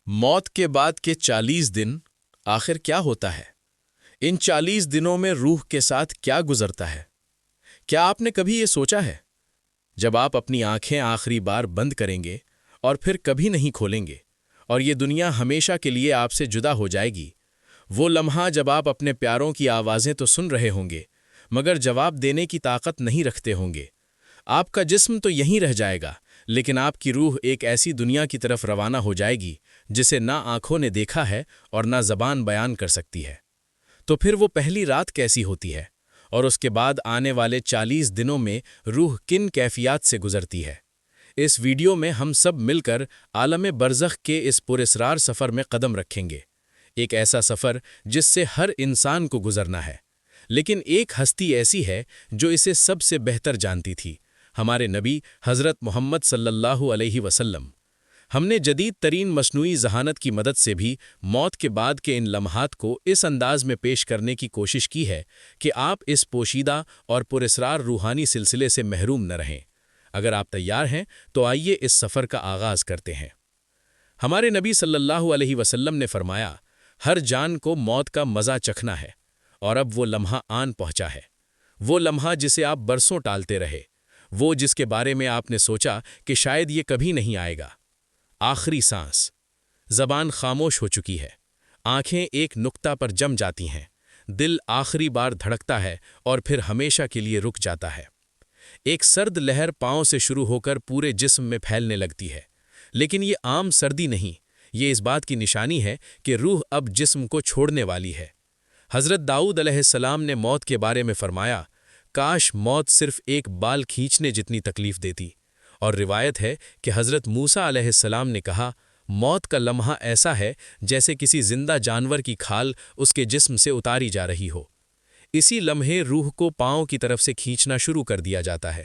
موت کے بعد کے 40 دن آخر کیا ہوتا ہے؟ ان 40 دنوں میں روح کے ساتھ کیا گزرتا ہے؟ کیا آپ نے کبھی یہ سوچا ہے؟ جب آپ اپنی آنکھیں آخری بار بند کریں گے اور پھر کبھی نہیں کھولیں گے اور یہ دنیا ہمیشہ کے لیے آپ سے جدا ہو جائے گی، وہ لمحہ جب آپ اپنے پیاروں کی آوازیں تو سن رہے ہوں گے مگر جواب دینے کی طاقت نہیں رکھتے ہوں گے۔ آپ کا جسم تو یہیں رہ جائے گا لیکن آپ کی روح ایک ایسی دنیا کی طرف روانہ ہو جائے گی جسے نہ آنکھوں نے دیکھا ہے اور نہ زبان بیان کر سکتی ہے۔ تو پھر وہ پہلی رات کیسی ہوتی ہے اور اس کے بعد آنے والے 40 دنوں میں روح کن کیفیات سے گزرتی ہے؟ اس ویڈیو میں ہم سب مل کر عالم برزخ کے اس پراسرار سفر میں قدم رکھیں گے، ایک ایسا سفر جس سے ہر انسان کو گزرنا ہے، لیکن ایک ہستی ایسی ہے جو اسے سب سے بہتر جانتی تھی، ہمارے نبی حضرت محمد صلی اللہ علیہ وسلم۔ ہم نے جدید ترین مصنوعی ذہانت کی مدد سے بھی موت کے بعد کے ان لمحات کو اس انداز میں پیش کرنے کی کوشش کی ہے کہ آپ اس پوشیدہ اور پراسرار روحانی سلسلے سے محروم نہ رہیں۔ اگر آپ تیار ہیں تو آئیے اس سفر کا آغاز کرتے ہیں۔ ہمارے نبی صلی اللہ علیہ وسلم نے فرمایا، ہر جان کو موت کا مزہ چکھنا ہے، اور اب وہ لمحہ آن پہنچا ہے، وہ لمحہ جسے آپ برسوں ٹالتے رہے، وہ جس کے بارے میں آپ نے سوچا کہ شاید یہ کبھی نہیں آئے گا۔ آخری سانس، زبان خاموش ہو چکی ہے، آنکھیں ایک نقطہ پر جم جاتی ہیں، دل آخری بار دھڑکتا ہے اور پھر ہمیشہ کے لیے رک جاتا ہے۔ ایک سرد لہر پاؤں سے شروع ہو کر پورے جسم میں پھیلنے لگتی ہے، لیکن یہ عام سردی نہیں، یہ اس بات کی نشانی ہے کہ روح اب جسم کو چھوڑنے والی ہے۔ حضرت داؤد علیہ السلام نے موت کے بارے میں فرمایا، کاش موت صرف ایک بال کھینچنے جتنی تکلیف دیتی، اور روایت ہے کہ حضرت موسیٰ علیہ السلام نے کہا، موت کا لمحہ ایسا ہے جیسے کسی زندہ جانور کی کھال اس کے جسم سے اتاری جا رہی ہو۔ اسی لمحے روح کو پاؤں کی طرف سے کھینچنا شروع کر دیا جاتا ہے۔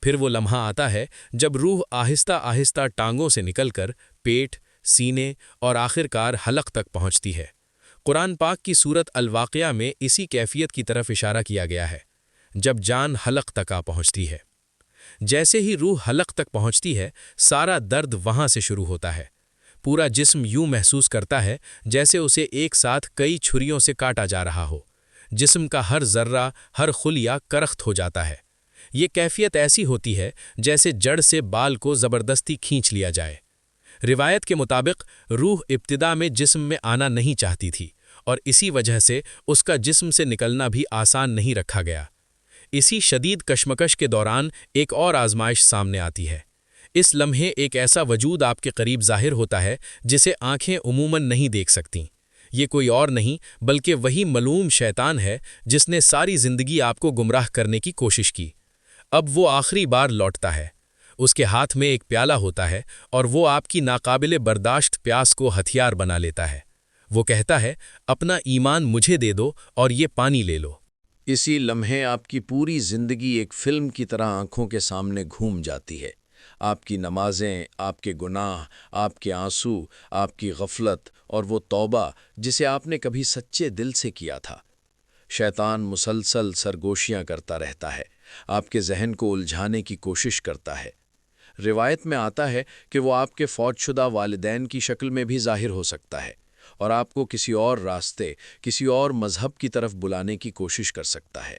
پھر وہ لمحہ آتا ہے جب روح آہستہ آہستہ ٹانگوں سے نکل کر پیٹ، سینے اور آخرکار حلق تک پہنچتی ہے۔ قرآن پاک کی سورت الواقعہ میں اسی کیفیت کی طرف اشارہ کیا گیا ہے، جب جان حلق تک آ پہنچتی ہے۔ جیسے ہی روح حلق تک پہنچتی ہے، سارا درد وہاں سے شروع ہوتا ہے۔ پورا جسم یوں محسوس کرتا ہے جیسے اسے ایک ساتھ کئی چھریوں سے کاٹا جا رہا ہو، جسم کا ہر ذرہ، ہر خلیہ کرخت ہو جاتا ہے۔ یہ کیفیت ایسی ہوتی ہے جیسے جڑ سے بال کو زبردستی کھینچ لیا جائے۔ روایت کے مطابق روح ابتدا میں جسم میں آنا نہیں چاہتی تھی، اور اسی وجہ سے اس کا جسم سے نکلنا بھی آسان نہیں رکھا گیا۔ اسی شدید کشمکش کے دوران ایک اور آزمائش سامنے آتی ہے۔ اس لمحے ایک ایسا وجود آپ کے قریب ظاہر ہوتا ہے جسے آنکھیں عموماً نہیں دیکھ سکتیں۔ یہ کوئی اور نہیں بلکہ وہی ملعون شیطان ہے جس نے ساری زندگی آپ کو گمراہ کرنے کی کوشش کی۔ اب وہ آخری بار لوٹتا ہے۔ اس کے ہاتھ میں ایک پیالہ ہوتا ہے اور وہ آپ کی ناقابل برداشت پیاس کو ہتھیار بنا لیتا ہے۔ وہ کہتا ہے، اپنا ایمان مجھے دے دو اور یہ پانی لے لو۔ اسی لمحے آپ کی پوری زندگی ایک فلم کی طرح آنکھوں کے سامنے گھوم جاتی ہے۔ آپ کی نمازیں، آپ کے گناہ، آپ کے آنسو، آپ کی غفلت اور وہ توبہ جسے آپ نے کبھی سچے دل سے کیا تھا۔ شیطان مسلسل سرگوشیاں کرتا رہتا ہے، آپ کے ذہن کو الجھانے کی کوشش کرتا ہے۔ روایت میں آتا ہے کہ وہ آپ کے فوت شدہ والدین کی شکل میں بھی ظاہر ہو سکتا ہے، اور آپ کو کسی اور راستے، کسی اور مذہب کی طرف بلانے کی کوشش کر سکتا ہے۔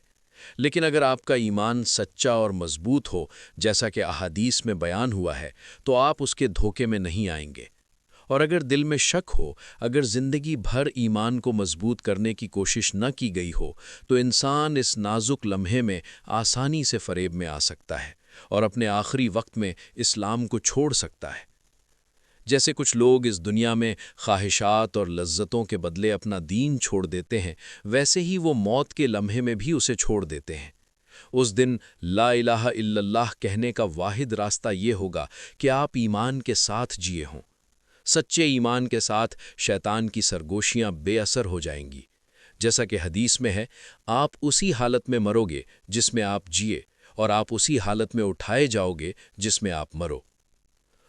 لیکن اگر آپ کا ایمان سچا اور مضبوط ہو، جیسا کہ احادیث میں بیان ہوا ہے، تو آپ اس کے دھوکے میں نہیں آئیں گے۔ اور اگر دل میں شک ہو، اگر زندگی بھر ایمان کو مضبوط کرنے کی کوشش نہ کی گئی ہو، تو انسان اس نازک لمحے میں آسانی سے فریب میں آ سکتا ہے اور اپنے آخری وقت میں اسلام کو چھوڑ سکتا ہے۔ جیسے کچھ لوگ اس دنیا میں خواہشات اور لذتوں کے بدلے اپنا دین چھوڑ دیتے ہیں، ویسے ہی وہ موت کے لمحے میں بھی اسے چھوڑ دیتے ہیں۔ اس دن لا الہ الا اللہ کہنے کا واحد راستہ یہ ہوگا کہ آپ ایمان کے ساتھ جیے ہوں۔ سچے ایمان کے ساتھ شیطان کی سرگوشیاں بے اثر ہو جائیں گی۔ جیسا کہ حدیث میں ہے، آپ اسی حالت میں مرو گے جس میں آپ جیے، اور آپ اسی حالت میں اٹھائے جاؤ گے جس میں آپ مرو۔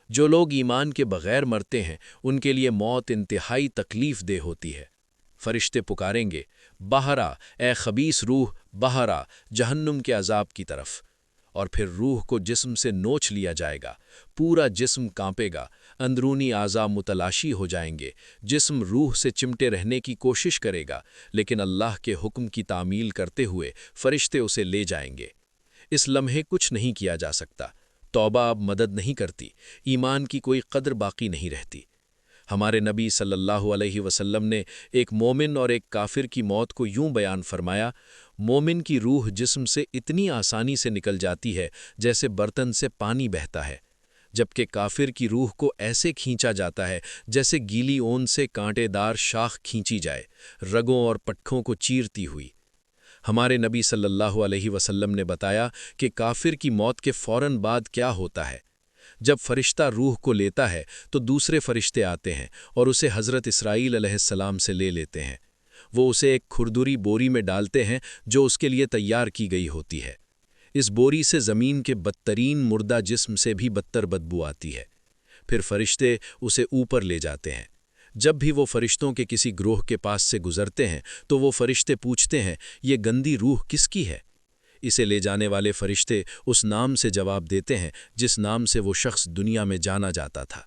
جو لوگ ایمان کے بغیر مرتے ہیں، ان کے لیے موت انتہائی تکلیف دہ ہوتی ہے۔ فرشتے پکاریں گے، باہر آ اے خبیث روح، باہر آ جہنم کے عذاب کی طرف، اور پھر روح کو جسم سے نوچ لیا جائے گا، پورا جسم کانپے گا، اندرونی اعضاء متلاشی ہو جائیں گے، جسم روح سے چمٹے رہنے کی کوشش کرے گا، لیکن اللہ کے حکم کی تعمیل کرتے ہوئے فرشتے اسے لے جائیں گے۔ اس لمحے کچھ نہیں کیا جا سکتا، توبہ اب مدد نہیں کرتی، ایمان کی کوئی قدر باقی نہیں رہتی۔ ہمارے نبی صلی اللہ علیہ وسلم نے ایک مومن اور ایک کافر کی موت کو یوں بیان فرمایا: مومن کی روح جسم سے اتنی آسانی سے نکل جاتی ہے جیسے برتن سے پانی بہتا ہے، جبکہ کافر کی روح کو ایسے کھینچا جاتا ہے جیسے گیلی اون سے کانٹے دار شاخ کھینچی جائے، رگوں اور پٹھوں کو چیرتی ہوئی۔ ہمارے نبی صلی اللہ علیہ وسلم نے بتایا کہ کافر کی موت کے فوراً بعد کیا ہوتا ہے۔ جب فرشتہ روح کو لیتا ہے تو دوسرے فرشتے آتے ہیں اور اسے حضرت اسرائیل علیہ السلام سے لے لیتے ہیں۔ وہ اسے ایک کھردری بوری میں ڈالتے ہیں جو اس کے لیے تیار کی گئی ہوتی ہے۔ اس بوری سے زمین کے بدترین مردہ جسم سے بھی بدتر بدبو آتی ہے۔ پھر فرشتے اسے اوپر لے جاتے ہیں۔ جب بھی وہ فرشتوں کے کسی گروہ کے پاس سے گزرتے ہیں تو وہ فرشتے پوچھتے ہیں، یہ گندی روح کس کی ہے؟ اسے لے جانے والے فرشتے اس نام سے جواب دیتے ہیں جس نام سے وہ شخص دنیا میں جانا جاتا تھا۔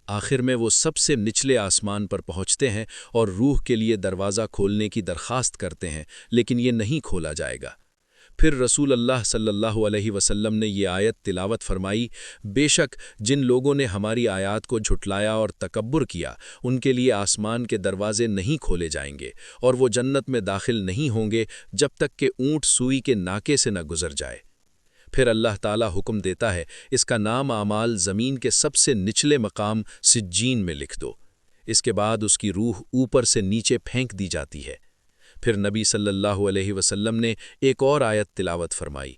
آخر میں وہ سب سے نچلے آسمان پر پہنچتے ہیں اور روح کے لیے دروازہ کھولنے کی درخواست کرتے ہیں، لیکن یہ نہیں کھولا جائے گا۔ پھر رسول اللہ صلی اللہ علیہ وسلم نے یہ آیت تلاوت فرمائی: بے شک جن لوگوں نے ہماری آیات کو جھٹلایا اور تکبر کیا، ان کے لیے آسمان کے دروازے نہیں کھولے جائیں گے اور وہ جنت میں داخل نہیں ہوں گے جب تک کہ اونٹ سوئی کے ناکے سے نہ گزر جائے۔ پھر اللہ تعالیٰ حکم دیتا ہے، اس کا نام اعمال زمین کے سب سے نچلے مقام سجین میں لکھ دو۔ اس کے بعد اس کی روح اوپر سے نیچے پھینک دی جاتی ہے۔ پھر نبی صلی اللہ علیہ وسلم نے ایک اور آیت تلاوت فرمائی: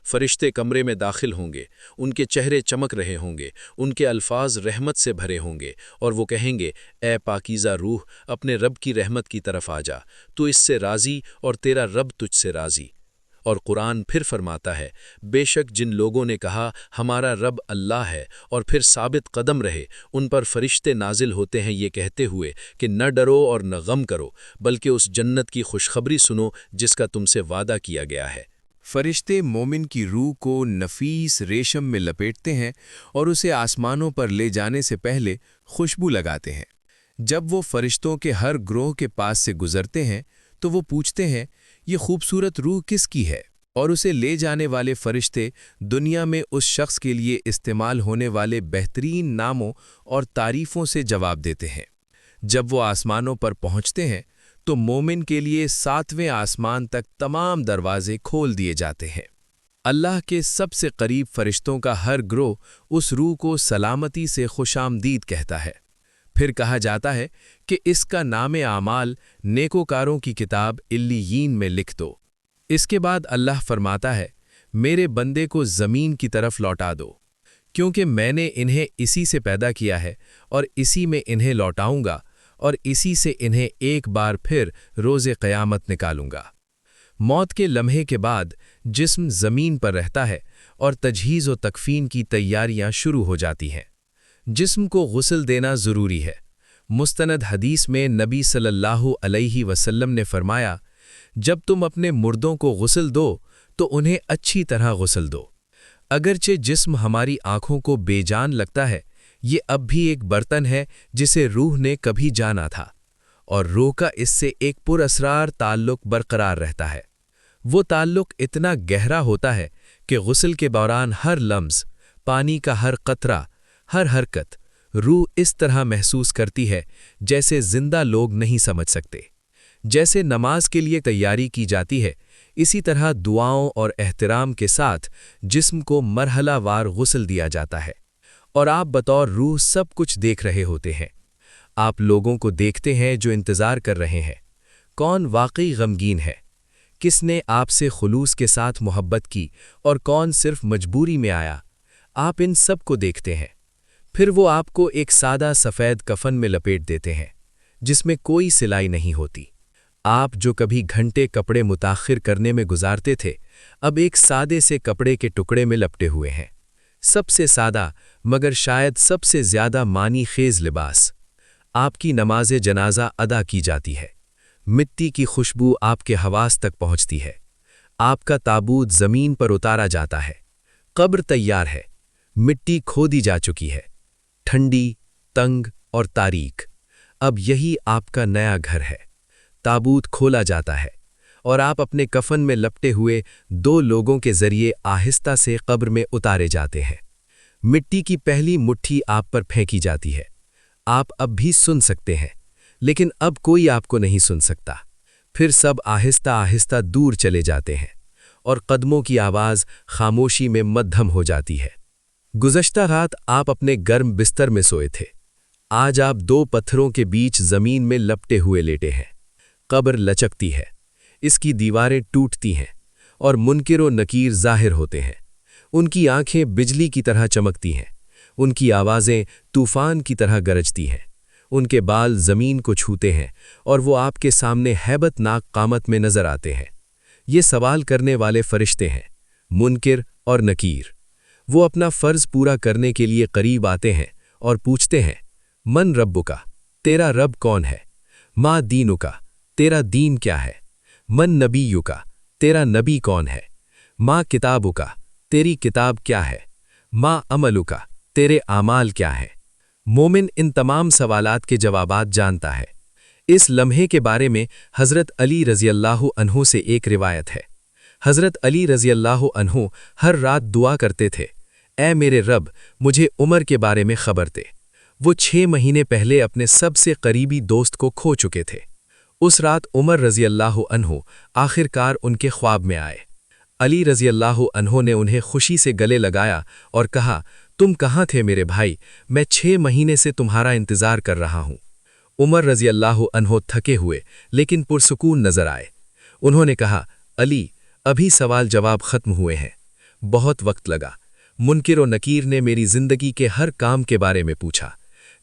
فرشتے کمرے میں داخل ہوں گے، ان کے چہرے چمک رہے ہوں گے، ان کے الفاظ رحمت سے بھرے ہوں گے، اور وہ کہیں گے، اے پاکیزہ روح، اپنے رب کی رحمت کی طرف آ جا، تو اس سے راضی اور تیرا رب تجھ سے راضی۔ اور قرآن پھر فرماتا ہے، بے شک جن لوگوں نے کہا ہمارا رب اللہ ہے اور پھر ثابت قدم رہے، ان پر فرشتے نازل ہوتے ہیں یہ کہتے ہوئے کہ نہ ڈرو اور نہ غم کرو، بلکہ اس جنت کی خوشخبری سنو جس کا تم سے وعدہ کیا گیا ہے۔ فرشتے مومن کی روح کو نفیس ریشم میں لپیٹتے ہیں اور اسے آسمانوں پر لے جانے سے پہلے خوشبو لگاتے ہیں۔ جب وہ فرشتوں کے ہر گروہ کے پاس سے گزرتے ہیں تو وہ پوچھتے ہیں، یہ خوبصورت روح کس کی ہے؟ اور اسے لے جانے والے فرشتے دنیا میں اس شخص کے لیے استعمال ہونے والے بہترین ناموں اور تعریفوں سے جواب دیتے ہیں۔ جب وہ آسمانوں پر پہنچتے ہیں تو مومن کے لیے 7ویں آسمان تک تمام دروازے کھول دیے جاتے ہیں۔ اللہ کے سب سے قریب فرشتوں کا ہر گروہ اس روح کو سلامتی سے خوش آمدید کہتا ہے۔ پھر کہا جاتا ہے کہ اس کا نام اعمال نیکوکاروں کی کتاب علیین میں لکھ دو۔ اس کے بعد اللہ فرماتا ہے، میرے بندے کو زمین کی طرف لوٹا دو، کیونکہ میں نے انہیں اسی سے پیدا کیا ہے اور اسی میں انہیں لوٹاؤں گا اور اسی سے انہیں ایک بار پھر روز قیامت نکالوں گا۔ موت کے لمحے کے بعد جسم زمین پر رہتا ہے اور تجہیز و تکفین کی تیاریاں شروع ہو جاتی ہیں۔ جسم کو غسل دینا ضروری ہے۔ مستند حدیث میں نبی صلی اللہ علیہ وسلم نے فرمایا، جب تم اپنے مردوں کو غسل دو تو انہیں اچھی طرح غسل دو۔ اگرچہ جسم ہماری آنکھوں کو بے جان لگتا ہے، یہ اب بھی ایک برتن ہے جسے روح نے کبھی جانا تھا، اور روح کا اس سے ایک پراسرار تعلق برقرار رہتا ہے۔ وہ تعلق اتنا گہرا ہوتا ہے کہ غسل کے دوران ہر لمس، پانی کا ہر قطرہ، ہر حرکت روح اس طرح محسوس کرتی ہے جیسے زندہ لوگ نہیں سمجھ سکتے۔ جیسے نماز کے لیے تیاری کی جاتی ہے، اسی طرح دعاؤں اور احترام کے ساتھ جسم کو مرحلہ وار غسل دیا جاتا ہے، اور آپ بطور روح سب کچھ دیکھ رہے ہوتے ہیں۔ آپ لوگوں کو دیکھتے ہیں جو انتظار کر رہے ہیں، کون واقعی غمگین ہے، کس نے آپ سے خلوص کے ساتھ محبت کی اور کون صرف مجبوری میں آیا۔ آپ ان سب کو دیکھتے ہیں۔ پھر وہ آپ کو ایک سادہ سفید کفن میں لپیٹ دیتے ہیں جس میں کوئی سلائی نہیں ہوتی۔ آپ جو کبھی گھنٹے کپڑے متاخر کرنے میں گزارتے تھے، اب ایک سادے سے کپڑے کے ٹکڑے میں لپٹے ہوئے ہیں۔ سب سے سادہ مگر شاید سب سے زیادہ معنی خیز لباس۔ آپ کی نماز جنازہ ادا کی جاتی ہے۔ مٹی کی خوشبو آپ کے حواس تک پہنچتی ہے۔ آپ کا تابوت زمین پر اتارا جاتا ہے۔ قبر تیار ہے، مٹی کھودی جا چکی ہے، ٹھنڈی تنگ اور تاریک۔ اب یہی آپ کا نیا گھر ہے۔ تابوت کھولا جاتا ہے اور آپ اپنے کفن میں لپٹے ہوئے 2 لوگوں کے ذریعے آہستہ سے قبر میں اتارے جاتے ہیں۔ مٹی کی پہلی مٹھی آپ پر پھینکی جاتی ہے۔ آپ اب بھی سن سکتے ہیں، لیکن اب کوئی آپ کو نہیں سن سکتا۔ پھر سب آہستہ آہستہ دور چلے جاتے ہیں اور قدموں کی آواز خاموشی میں مدھم ہو جاتی ہے۔ گزشتہ رات آپ اپنے گرم بستر میں سوئے تھے۔ آج آپ 2 پتھروں کے بیچ زمین میں لپٹے ہوئے لیٹے ہیں۔ قبر لچکتی ہے، اس کی دیواریں ٹوٹتی ہیں اور منکر و نکیر ظاہر ہوتے ہیں۔ ان کی آنکھیں بجلی کی طرح چمکتی ہیں، ان کی آوازیں طوفان کی طرح گرجتی ہیں، ان کے بال زمین کو چھوتے ہیں اور وہ آپ کے سامنے ہیبت ناک قامت میں نظر آتے ہیں۔ یہ سوال کرنے والے فرشتے ہیں، منکر اور نکیر۔ وہ اپنا فرض پورا کرنے کے لیے قریب آتے ہیں اور پوچھتے ہیں، من ربکا، تیرا رب کون ہے؟ ما دینکا، تیرا دین کیا ہے؟ من نبیکا، تیرا نبی کون ہے؟ ما کتابکا، تیری کتاب کیا ہے؟ ما عملکا، تیرے اعمال کیا ہے؟ مومن ان تمام سوالات کے جوابات جانتا ہے۔ اس لمحے کے بارے میں حضرت علی رضی اللہ عنہ سے ایک روایت ہے۔ حضرت علی رضی اللہ عنہ ہر رات دعا کرتے تھے، اے میرے رب، مجھے عمر کے بارے میں خبر دے۔ وہ 6 مہینے پہلے اپنے سب سے قریبی دوست کو کھو چکے تھے۔ اس رات عمر رضی اللہ عنہ آخرکار ان کے خواب میں آئے۔ علی رضی اللہ عنہ نے انہیں خوشی سے گلے لگایا اور کہا، تم کہاں تھے میرے بھائی؟ میں 6 مہینے سے تمہارا انتظار کر رہا ہوں۔ عمر رضی اللہ عنہ تھکے ہوئے لیکن پرسکون نظر آئے۔ انہوں نے کہا، علی، ابھی سوال جواب ختم ہوئے ہیں۔ بہت وقت لگا۔ منکر و نکیر نے میری زندگی کے ہر کام کے بارے میں پوچھا،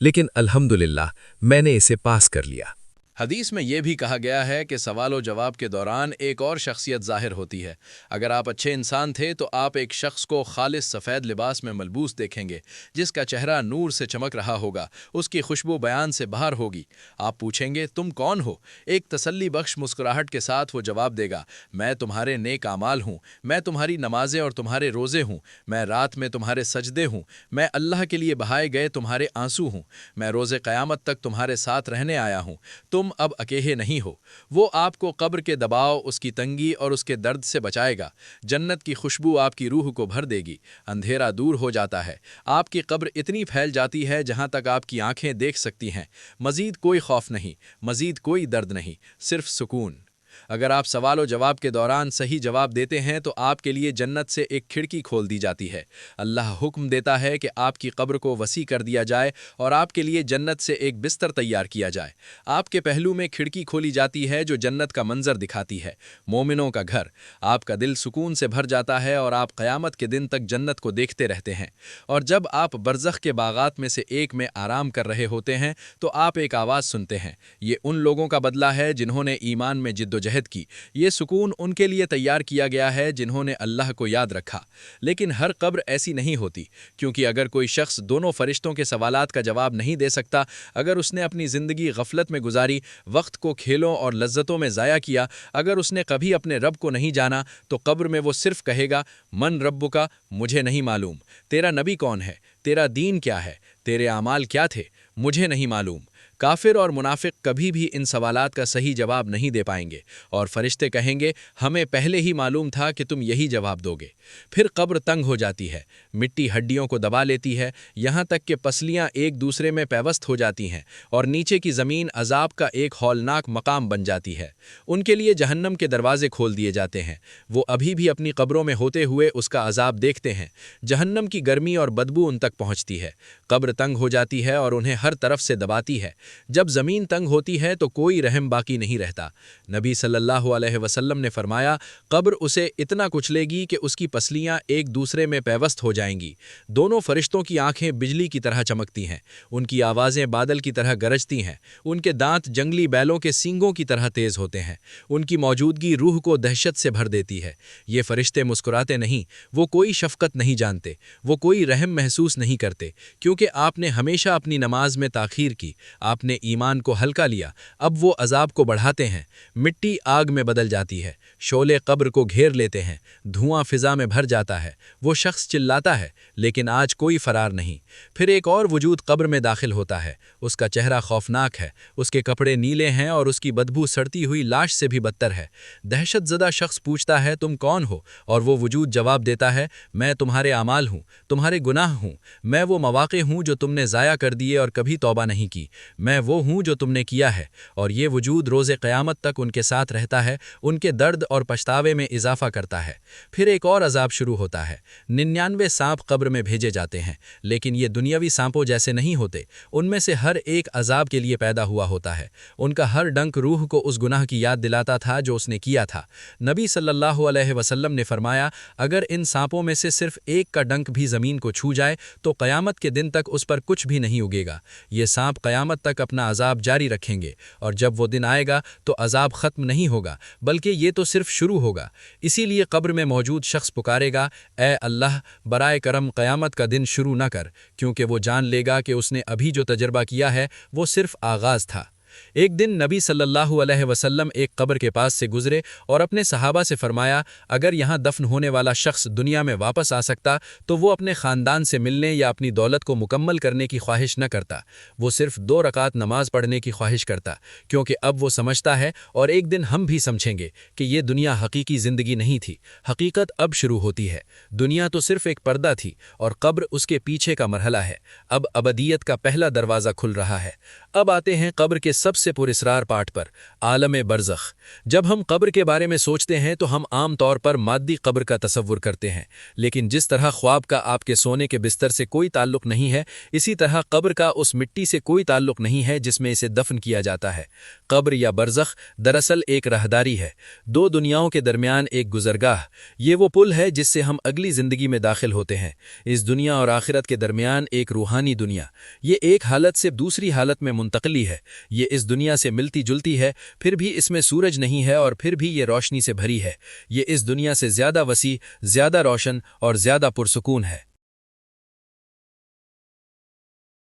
لیکن الحمدللہ میں نے اسے پاس کر لیا۔ حدیث میں یہ بھی کہا گیا ہے کہ سوال و جواب کے دوران ایک اور شخصیت ظاہر ہوتی ہے۔ اگر آپ اچھے انسان تھے تو آپ ایک شخص کو خالص سفید لباس میں ملبوس دیکھیں گے، جس کا چہرہ نور سے چمک رہا ہوگا، اس کی خوشبو بیان سے باہر ہوگی۔ آپ پوچھیں گے، تم کون ہو؟ ایک تسلی بخش مسکراہٹ کے ساتھ وہ جواب دے گا، میں تمہارے نیک اعمال ہوں، میں تمہاری نمازیں اور تمہارے روزے ہوں، میں رات میں تمہارے سجدے ہوں، میں اللہ کے لیے بہائے گئے تمہارے آنسو ہوں، میں روز قیامت تک تمہارے ساتھ رہنے آیا ہوں، تم اب اکیلے نہیں ہو۔ وہ آپ کو قبر کے دباؤ، اس کی تنگی اور اس کے درد سے بچائے گا۔ جنت کی خوشبو آپ کی روح کو بھر دے گی۔ اندھیرا دور ہو جاتا ہے۔ آپ کی قبر اتنی پھیل جاتی ہے جہاں تک آپ کی آنکھیں دیکھ سکتی ہیں۔ مزید کوئی خوف نہیں، مزید کوئی درد نہیں، صرف سکون۔ اگر آپ سوال و جواب کے دوران صحیح جواب دیتے ہیں تو آپ کے لیے جنت سے ایک کھڑکی کھول دی جاتی ہے۔ اللہ حکم دیتا ہے کہ آپ کی قبر کو وسیع کر دیا جائے اور آپ کے لیے جنت سے ایک بستر تیار کیا جائے۔ آپ کے پہلو میں کھڑکی کھولی جاتی ہے جو جنت کا منظر دکھاتی ہے، مومنوں کا گھر۔ آپ کا دل سکون سے بھر جاتا ہے اور آپ قیامت کے دن تک جنت کو دیکھتے رہتے ہیں۔ اور جب آپ برزخ کے باغات میں سے ایک میں آرام کر رہے ہوتے ہیں تو آپ ایک آواز سنتے ہیں، یہ ان لوگوں کا بدلہ ہے جنہوں نے ایمان میں جد و جہد کی۔ یہ سکون ان کے لیے تیار کیا گیا ہے جنہوں نے اللہ کو یاد رکھا۔ لیکن ہر قبر ایسی نہیں ہوتی، کیونکہ اگر کوئی شخص دونوں فرشتوں کے سوالات کا جواب نہیں دے سکتا، اگر اس نے اپنی زندگی غفلت میں گزاری، وقت کو کھیلوں اور لذتوں میں ضائع کیا، اگر اس نے کبھی اپنے رب کو نہیں جانا، تو قبر میں وہ صرف کہے گا، من ربکا، مجھے نہیں معلوم۔ تیرا نبی کون ہے؟ تیرا دین کیا ہے؟ تیرے اعمال کیا تھے؟ مجھے نہیں معلوم۔ کافر اور منافق کبھی بھی ان سوالات کا صحیح جواب نہیں دے پائیں گے، اور فرشتے کہیں گے، ہمیں پہلے ہی معلوم تھا کہ تم یہی جواب دو گے۔ پھر قبر تنگ ہو جاتی ہے، مٹی ہڈیوں کو دبا لیتی ہے، یہاں تک کہ پسلیاں ایک دوسرے میں پیوست ہو جاتی ہیں، اور نیچے کی زمین عذاب کا ایک ہولناک مقام بن جاتی ہے۔ ان کے لیے جہنم کے دروازے کھول دیے جاتے ہیں۔ وہ ابھی بھی اپنی قبروں میں ہوتے ہوئے اس کا عذاب دیکھتے ہیں۔ جہنم کی گرمی اور بدبو ان تک پہنچتی ہے۔ قبر تنگ ہو جاتی ہے اور انہیں ہر طرف سے دباتی ہے۔ جب زمین تنگ ہوتی ہے تو کوئی رحم باقی نہیں رہتا۔ نبی صلی اللہ علیہ وسلم نے فرمایا، قبر اسے اتنا کچلے گی کہ اس کی پسلیاں ایک دوسرے میں پیوست ہو جائیں گی۔ دونوں فرشتوں کی آنکھیں بجلی کی طرح چمکتی ہیں، ان کی آوازیں بادل کی طرح گرجتی ہیں، ان کے دانت جنگلی بیلوں کے سینگوں کی طرح تیز ہوتے ہیں، ان کی موجودگی روح کو دہشت سے بھر دیتی ہے۔ یہ فرشتے مسکراتے نہیں، وہ کوئی شفقت نہیں جانتے، وہ کوئی رحم محسوس نہیں کرتے، کیونکہ آپ نے ہمیشہ اپنی نماز میں تاخیر کی، آپ نے ایمان کو ہلکا لیا، اب وہ عذاب کو بڑھاتے ہیں۔ مٹی آگ میں بدل جاتی ہے، شعلے قبر کو گھیر لیتے ہیں، دھواں فضا میں بھر جاتا ہے۔ وہ شخص چلاتا ہے لیکن آج کوئی فرار نہیں۔ پھر ایک اور وجود قبر میں داخل ہوتا ہے، اس کا چہرہ خوفناک ہے، اس کے کپڑے نیلے ہیں اور اس کی بدبو سڑتی ہوئی لاش سے بھی بدتر ہے۔ دہشت زدہ شخص پوچھتا ہے تم کون ہو؟ اور وہ وجود جواب دیتا ہے میں تمہارے اعمال ہوں، تمہارے گناہ ہوں، میں وہ مواقع ہوں جو تم نے ضائع کر دیے اور کبھی توبہ نہیں کی، میں وہ ہوں جو تم نے کیا ہے۔ اور یہ وجود روز قیامت تک ان کے ساتھ رہتا ہے، ان کے درد اور پچھتاوے میں اضافہ کرتا ہے۔ پھر ایک اور عذاب شروع ہوتا ہے۔ 99 سانپ قبر میں بھیجے جاتے ہیں، لیکن یہ دنیاوی سانپوں جیسے نہیں ہوتے، ان میں سے ہر ایک عذاب کے لیے پیدا ہوا ہوتا ہے۔ ان کا ہر ڈنک روح کو اس گناہ کی یاد دلاتا تھا جو اس نے کیا تھا۔ نبی صلی اللہ علیہ وسلم نے فرمایا اگر ان سانپوں میں سے صرف ایک کا ڈنک بھی زمین کو چھو جائے تو قیامت کے دن تک اس پر کچھ بھی نہیں اگے گا۔ یہ سانپ قیامت تک اپنا عذاب جاری رکھیں گے، اور جب وہ دن آئے گا تو عذاب ختم نہیں ہوگا بلکہ یہ تو صرف شروع ہوگا۔ اسی لیے قبر میں موجود شخص پکارے گا اے اللہ برائے کرم قیامت کا دن شروع نہ کر، کیونکہ وہ جان لے گا کہ اس نے ابھی جو تجربہ کیا ہے وہ صرف آغاز تھا۔ ایک دن نبی صلی اللہ علیہ وسلم ایک قبر کے پاس سے گزرے اور اپنے صحابہ سے فرمایا اگر یہاں دفن ہونے والا شخص دنیا میں واپس آ سکتا تو وہ اپنے خاندان سے ملنے یا اپنی دولت کو مکمل کرنے کی خواہش نہ کرتا، وہ صرف 2 رکعت نماز پڑھنے کی خواہش کرتا، کیونکہ اب وہ سمجھتا ہے اور ایک دن ہم بھی سمجھیں گے کہ یہ دنیا حقیقی زندگی نہیں تھی، حقیقت اب شروع ہوتی ہے۔ دنیا تو صرف ایک پردہ تھی اور قبر اس کے پیچھے کا مرحلہ ہے، اب ابدیت کا پہلا دروازہ کھل رہا ہے۔ اب آتے ہیں قبر کے سب سے پراسرار پارٹ پر، عالم برزخ۔ جب ہم قبر کے بارے میں سوچتے ہیں تو ہم عام طور پر مادی قبر کا تصور کرتے ہیں، لیکن جس طرح خواب کا آپ کے سونے کے بستر سے کوئی تعلق نہیں ہے، اسی طرح قبر کا اس مٹی سے کوئی تعلق نہیں ہے جس میں اسے دفن کیا جاتا ہے۔ قبر یا برزخ دراصل ایک راہداری ہے، 2 دنیاؤں کے درمیان ایک گزرگاہ۔ یہ وہ پل ہے جس سے ہم اگلی زندگی میں داخل ہوتے ہیں۔ اس دنیا اور آخرت کے درمیان ایک روحانی دنیا، یہ ایک حالت سے دوسری حالت میں منتقلی ہے۔ یہ اس دنیا سے ملتی جلتی ہے، پھر بھی اس میں سورج نہیں ہے اور پھر بھی یہ روشنی سے بھری ہے۔ یہ اس دنیا سے زیادہ وسیع، زیادہ روشن اور زیادہ پرسکون ہے۔